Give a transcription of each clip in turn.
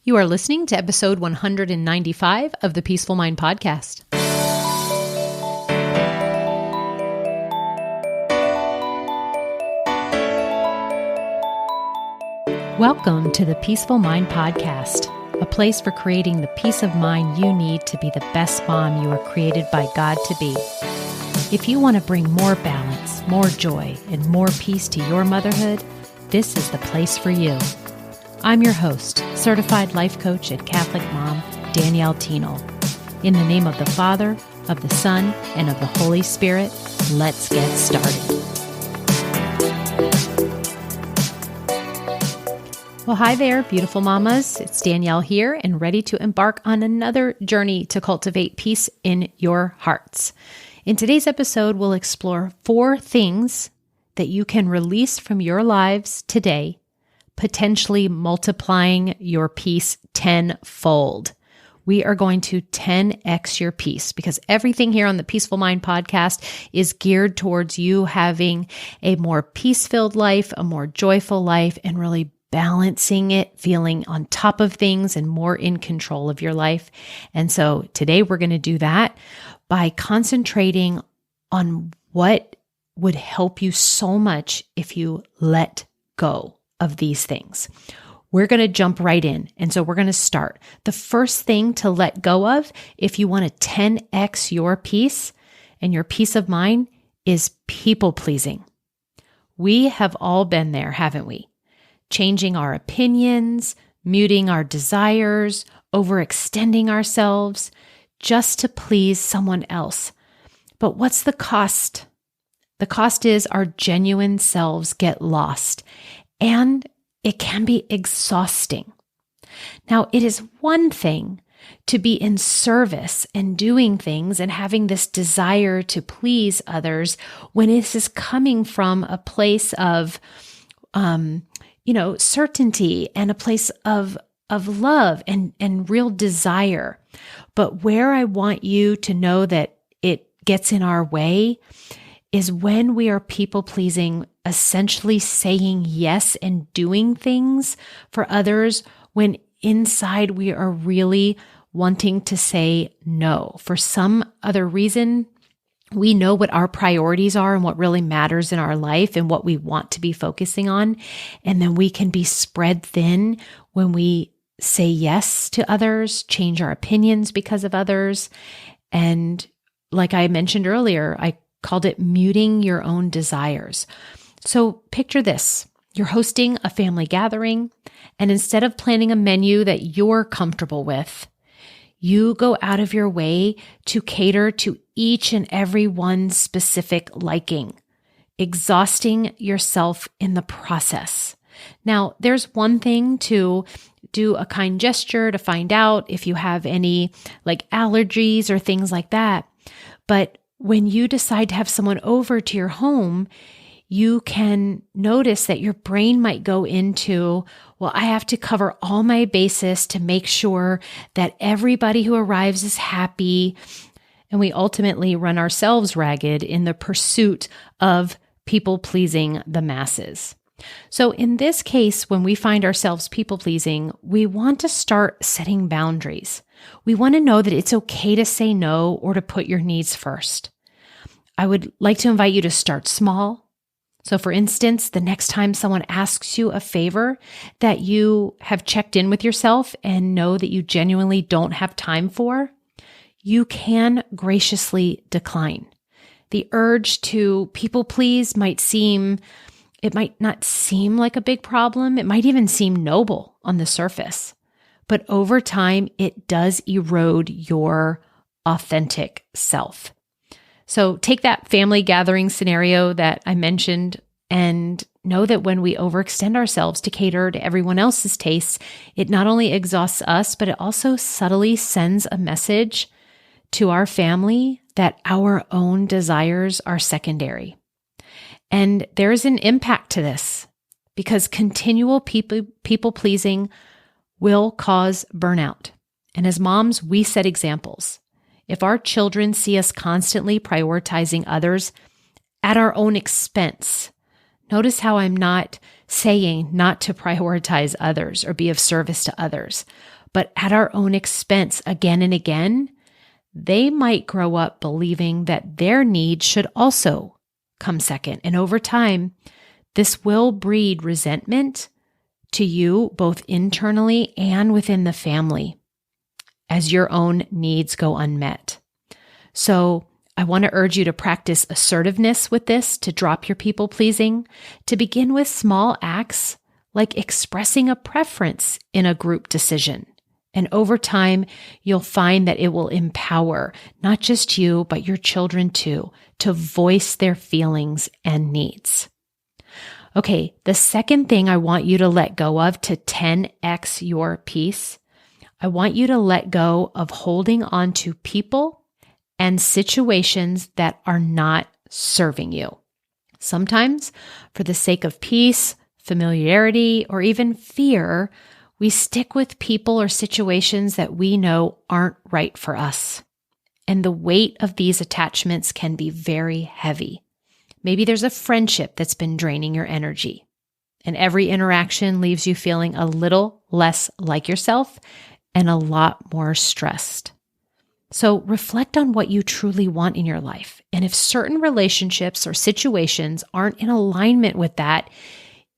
You are listening to episode 195 of the Peaceful Mind Podcast. Welcome to the Peaceful Mind Podcast, a place for creating the peace of mind you need to be the best mom you are created by God to be. If you want to bring more balance, more joy, and more peace to your motherhood, this is the place for you. I'm your host, certified life coach and Catholic mom, Danielle Thienel. In the name of the Father, of the Son, and of the Holy Spirit, let's get started. Well, hi there, beautiful mamas. It's Danielle here and ready to embark on another journey to cultivate peace in your hearts. In today's episode, we'll explore 4 things that you can release from your lives today, potentially multiplying your peace tenfold. We are going to 10x your peace because everything here on the Peaceful Mind Podcast is geared towards you having a more peace-filled life, a more joyful life, and really balancing it, feeling on top of things and more in control of your life. And so today we're going to do that by concentrating on what would help you so much if you let go of these things. We're going to jump right in. And so we're going to start. The first thing to let go of, if you want to 10x your peace and your peace of mind, is people pleasing. We have all been there, haven't we? Changing our opinions, muting our desires, overextending ourselves just to please someone else. But what's the cost? The cost is our genuine selves get lost. And it can be exhausting. Now, it is one thing to be in service and doing things and having this desire to please others when this is coming from a place of, certainty and a place of love and real desire. But where I want you to know that it gets in our way is when we are people-pleasing, essentially saying yes and doing things for others when inside we are really wanting to say no. For some other reason, we know what our priorities are and what really matters in our life and what we want to be focusing on. And then we can be spread thin when we say yes to others, change our opinions because of others. And like I mentioned earlier, I called it muting your own desires. So picture this. You're hosting a family gathering, and instead of planning a menu that you're comfortable with, you go out of your way to cater to each and every one's specific liking, exhausting yourself in the process. Now, there's one thing to do a kind gesture to find out if you have any allergies or things like that. But when you decide to have someone over to your home, you can notice that your brain might go into, well, I have to cover all my bases to make sure that everybody who arrives is happy. And we ultimately run ourselves ragged in the pursuit of people-pleasing the masses. So in this case, when we find ourselves people-pleasing, we want to start setting boundaries. We want to know that it's okay to say no or to put your needs first. I would like to invite you to start small. So for instance, the next time someone asks you a favor that you have checked in with yourself and know that you genuinely don't have time for, you can graciously decline. The urge to people please might not seem like a big problem. It might even seem noble on the surface. But over time, it does erode your authentic self. So take that family gathering scenario that I mentioned and know that when we overextend ourselves to cater to everyone else's tastes, it not only exhausts us, but it also subtly sends a message to our family that our own desires are secondary. And there's an impact to this because continual people-pleasing will cause burnout. And as moms, we set examples. If our children see us constantly prioritizing others at our own expense, notice how I'm not saying not to prioritize others or be of service to others, but at our own expense again and again, they might grow up believing that their needs should also come second. And over time, this will breed resentment to you both internally and within the family as your own needs go unmet. So I want to urge you to practice assertiveness with this, to drop your people pleasing, to begin with small acts like expressing a preference in a group decision. And over time, you'll find that it will empower not just you, but your children too, to voice their feelings and needs. Okay, the second thing I want you to let go of to 10x your peace, I want you to let go of holding on to people and situations that are not serving you. Sometimes, for the sake of peace, familiarity, or even fear, we stick with people or situations that we know aren't right for us. And the weight of these attachments can be very heavy. Maybe there's a friendship that's been draining your energy, and every interaction leaves you feeling a little less like yourself and a lot more stressed. So reflect on what you truly want in your life. And if certain relationships or situations aren't in alignment with that,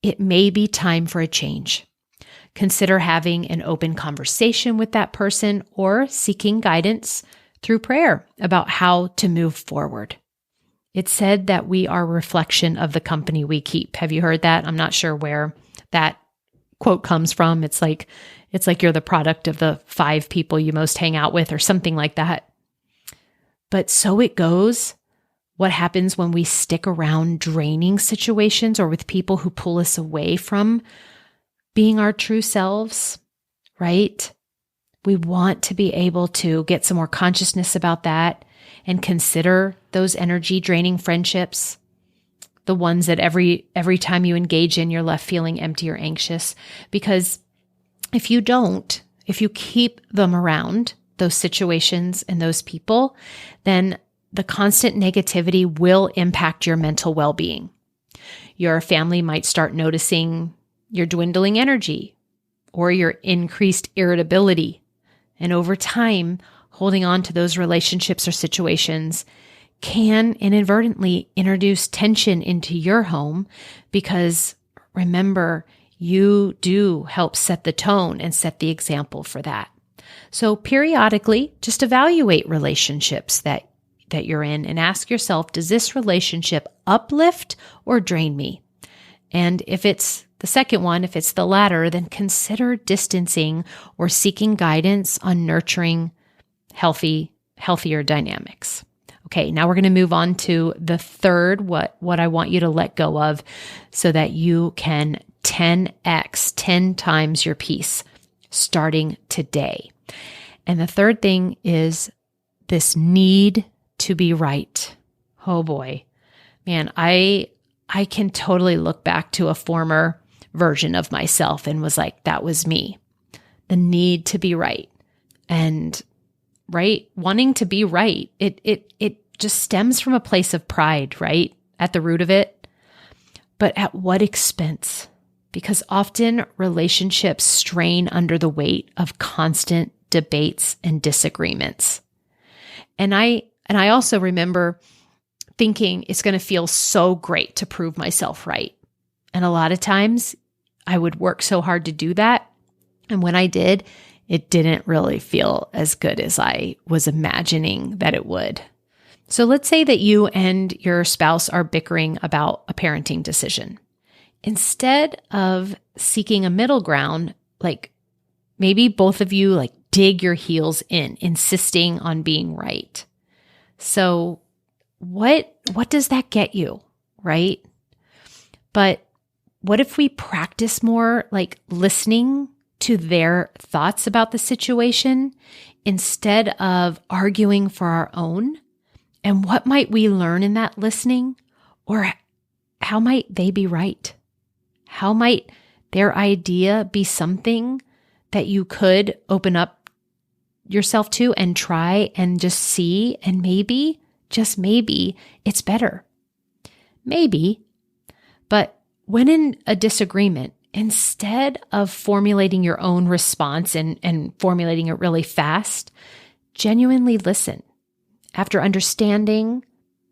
it may be time for a change. Consider having an open conversation with that person or seeking guidance through prayer about how to move forward. It's said that we are a reflection of the company we keep. Have you heard that? I'm not sure where that quote comes from. It's like you're the product of the 5 people you most hang out with or something like that. But so it goes. What happens when we stick around draining situations or with people who pull us away from being our true selves, right? We want to be able to get some more consciousness about that and consider those energy draining friendships, the ones that every time you engage in, you're left feeling empty or anxious. Because if you keep them around, those situations and those people, then the constant negativity will impact your mental well-being. Your family might start noticing your dwindling energy or your increased irritability. And over time, holding on to those relationships or situations can inadvertently introduce tension into your home because remember, you do help set the tone and set the example for that. So periodically, just evaluate relationships that you're in and ask yourself, does this relationship uplift or drain me? And if it's the second one, if it's the latter, then consider distancing or seeking guidance on nurturing healthier dynamics. Okay, now we're going to move on to the third, what I want you to let go of so that you can 10x, 10 times your peace starting today. And the third thing is this need to be right. Oh boy, man, I can totally look back to a former version of myself and was like, that was me. The need to be right. And right, wanting to be right, it just stems from a place of pride, right? At the root of it. But at what expense? Because often relationships strain under the weight of constant debates and disagreements. And I also remember thinking it's going to feel so great to prove myself right. And a lot of times I would work so hard to do that. And when I did, it didn't really feel as good as I was imagining that it would. So let's say that you and your spouse are bickering about a parenting decision. Instead of seeking a middle ground, like maybe both of you like dig your heels in, insisting on being right. So what does that get you, right? But what if we practice more like listening to their thoughts about the situation instead of arguing for our own? And what might we learn in that listening? Or how might they be right? How might their idea be something that you could open up yourself to and try and just see, and maybe, just maybe, it's better. Maybe. But when in a disagreement, instead of formulating your own response and formulating it really fast, genuinely listen. After understanding,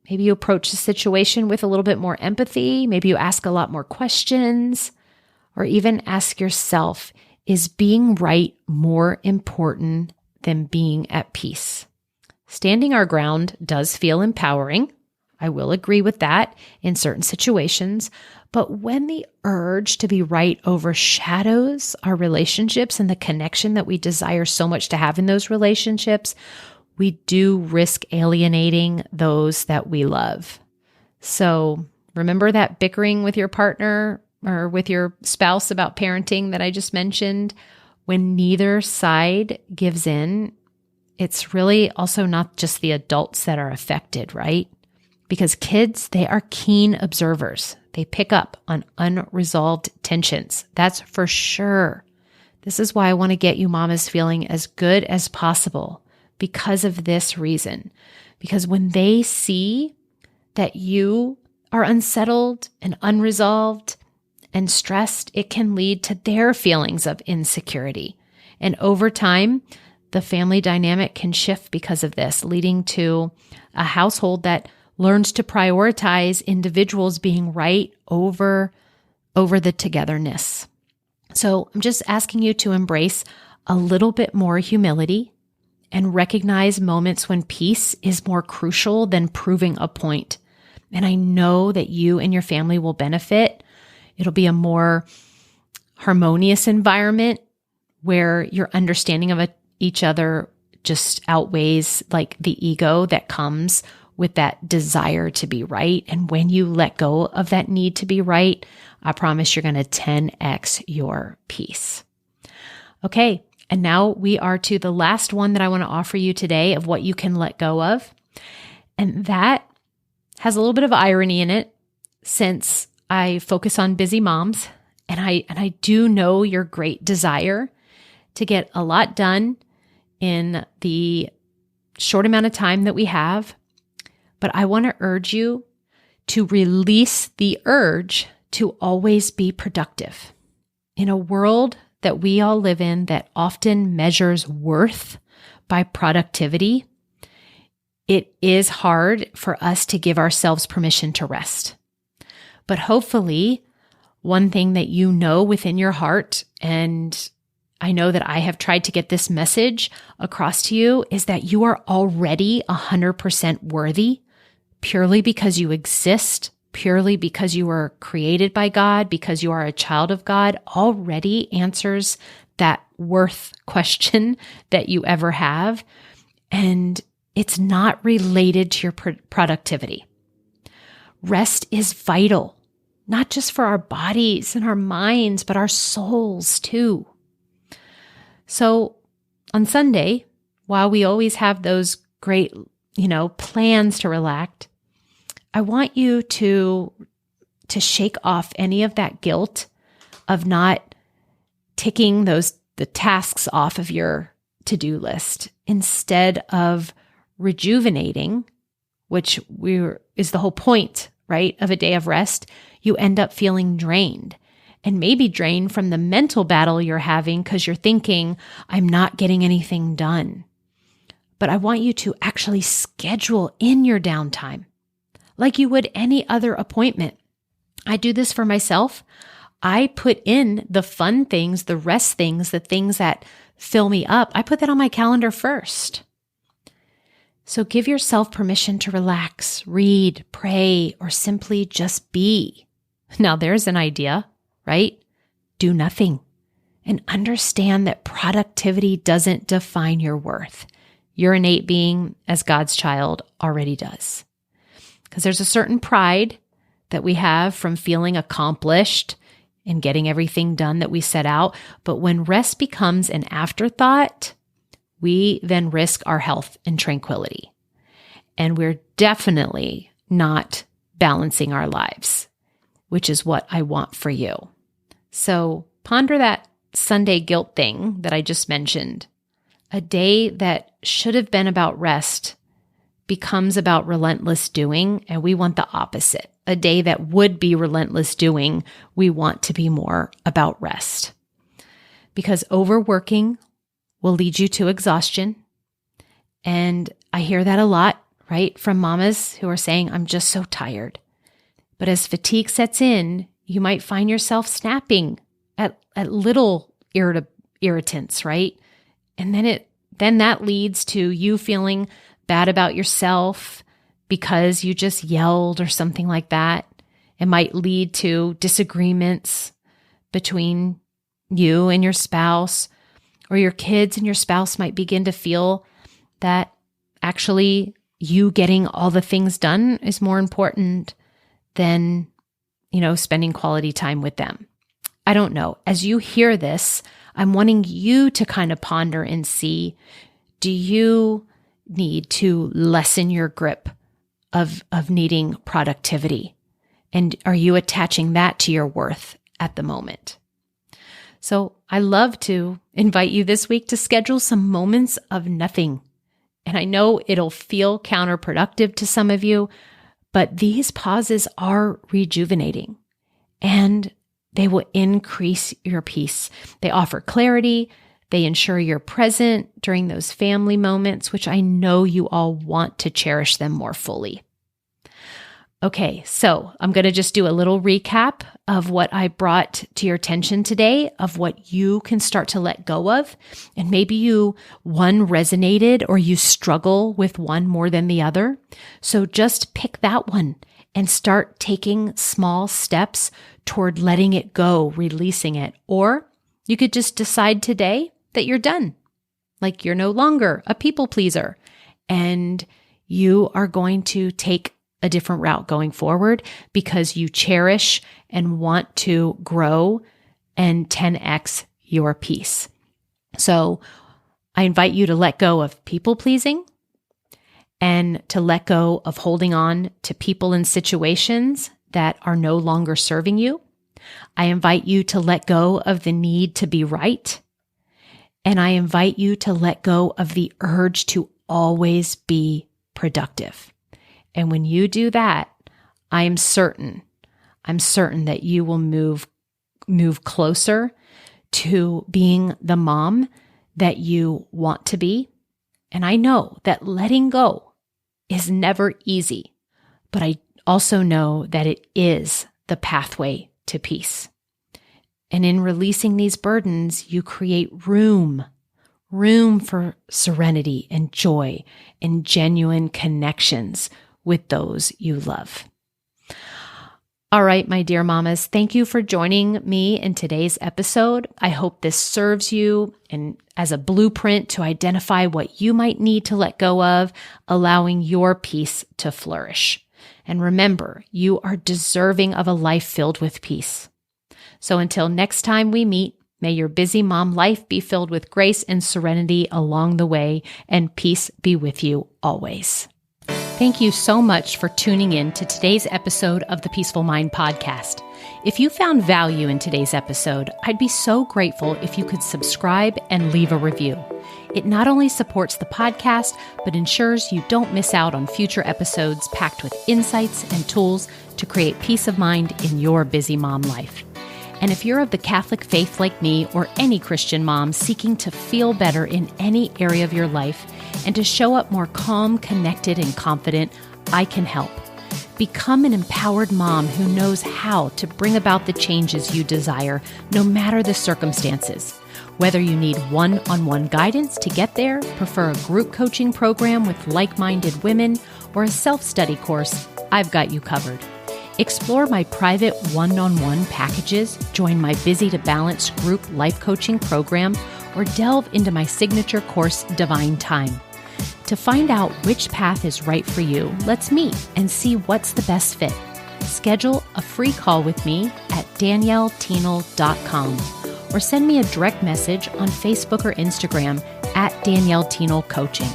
maybe you approach the situation with a little bit more empathy. Maybe you ask a lot more questions, or even ask yourself, is being right more important than being at peace? Standing our ground does feel empowering. I will agree with that in certain situations. But when the urge to be right overshadows our relationships and the connection that we desire so much to have in those relationships, we do risk alienating those that we love. So remember that bickering with your partner or with your spouse about parenting that I just mentioned? When neither side gives in, it's really also not just the adults that are affected, right? Because kids, they are keen observers. They pick up on unresolved tensions. That's for sure. This is why I want to get you mamas feeling as good as possible because of this reason. Because when they see that you are unsettled and unresolved and stressed, it can lead to their feelings of insecurity. And over time, the family dynamic can shift because of this, leading to a household that learns to prioritize individuals being right over the togetherness. So I'm just asking you to embrace a little bit more humility and recognize moments when peace is more crucial than proving a point. And I know that you and your family will benefit. It'll be a more harmonious environment where your understanding of each other just outweighs like the ego that comes with that desire to be right. And when you let go of that need to be right, I promise you're going to 10x your peace. Okay. And now we are to the last one that I want to offer you today of what you can let go of. And that has a little bit of irony in it since I focus on busy moms. And I do know your great desire to get a lot done in the short amount of time that we have. But I want to urge you to release the urge to always be productive. In a world that we all live in that often measures worth by productivity, it is hard for us to give ourselves permission to rest. But hopefully, one thing that you know within your heart, and I know that I have tried to get this message across to you, is that you are already 100% worthy purely because you exist, purely because you were created by God, because you are a child of God, already answers that worth question that you ever have. And it's not related to your productivity. Rest is vital, not just for our bodies and our minds, but our souls too. So on Sunday, while we always have those great, plans to relax, I want you to shake off any of that guilt of not ticking the tasks off of your to-do list. Instead of rejuvenating, which is the whole point, right, of a day of rest, you end up feeling drained. And maybe drained from the mental battle you're having because you're thinking, I'm not getting anything done. But I want you to actually schedule in your downtime like you would any other appointment. I do this for myself. I put in the fun things, the rest things, the things that fill me up. I put that on my calendar first. So give yourself permission to relax, read, pray, or simply just be. Now there's an idea, right? Do nothing and understand that productivity doesn't define your worth. Your innate being as God's child already does. Because there's a certain pride that we have from feeling accomplished and getting everything done that we set out. But when rest becomes an afterthought, we then risk our health and tranquility. And we're definitely not balancing our lives, which is what I want for you. So ponder that Sunday guilt thing that I just mentioned. A day that should have been about rest becomes about relentless doing, and we want the opposite. a day that would be relentless doing, we want to be more about rest. Because overworking will lead you to exhaustion. And I hear that a lot, right? From mamas who are saying, I'm just so tired. But as fatigue sets in, you might find yourself snapping at little irritants, right? And then that leads to you feeling bad about yourself because you just yelled or something like that. It might lead to disagreements between you and your spouse, or your kids and your spouse might begin to feel that actually you getting all the things done is more important than, spending quality time with them. I don't know. As you hear this, I'm wanting you to kind of ponder and see, do you need to lessen your grip of needing productivity? And are you attaching that to your worth at the moment? So I love to invite you this week to schedule some moments of nothing. And I know it'll feel counterproductive to some of you, but these pauses are rejuvenating and they will increase your peace. They offer clarity. They ensure you're present during those family moments, which I know you all want to cherish them more fully. Okay, so I'm going to just do a little recap of what I brought to your attention today, of what you can start to let go of. And maybe one resonated or you struggle with one more than the other. So just pick that one and start taking small steps toward letting it go, releasing it. Or you could just decide today that you're done. Like you're no longer a people pleaser and you are going to take a different route going forward because you cherish and want to grow and 10x your peace. So I invite you to let go of people pleasing and to let go of holding on to people and situations that are no longer serving you. I invite you to let go of the need to be right. And I invite you to let go of the urge to always be productive. And when you do that, I'm certain that you will move closer to being the mom that you want to be. And I know that letting go is never easy, but I also know that it is the pathway to peace. And in releasing these burdens, you create room for serenity and joy and genuine connections with those you love. All right, my dear mamas, thank you for joining me in today's episode. I hope this serves you and as a blueprint to identify what you might need to let go of, allowing your peace to flourish. And remember, you are deserving of a life filled with peace. So until next time we meet, may your busy mom life be filled with grace and serenity along the way, and peace be with you always. Thank you so much for tuning in to today's episode of the Peaceful Mind podcast. If you found value in today's episode, I'd be so grateful if you could subscribe and leave a review. It not only supports the podcast, but ensures you don't miss out on future episodes packed with insights and tools to create peace of mind in your busy mom life. And if you're of the Catholic faith like me or any Christian mom seeking to feel better in any area of your life and to show up more calm, connected, and confident, I can help. Become an empowered mom who knows how to bring about the changes you desire, no matter the circumstances. Whether you need one-on-one guidance to get there, prefer a group coaching program with like-minded women, or a self-study course, I've got you covered. Explore my private one-on-one packages, join my Busy to Balance group life coaching program, or delve into my signature course, Divine Time. To find out which path is right for you, let's meet and see what's the best fit. Schedule a free call with me at DanielleThienel.com or send me a direct message on Facebook or Instagram at Danielle Thienel Coaching.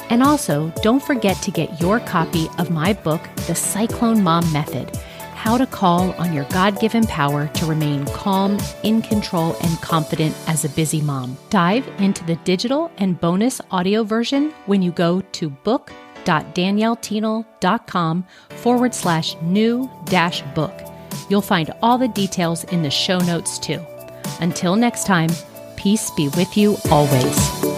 And also, don't forget to get your copy of my book, The Cyclone Mom Method, How to Call on Your God-Given Power to Remain Calm, in Control, and Confident as a Busy Mom. Dive into the digital and bonus audio version when you go to book.com www.daniellethienel.com/new-book. You'll find all the details in the show notes too. Until next time, peace be with you always.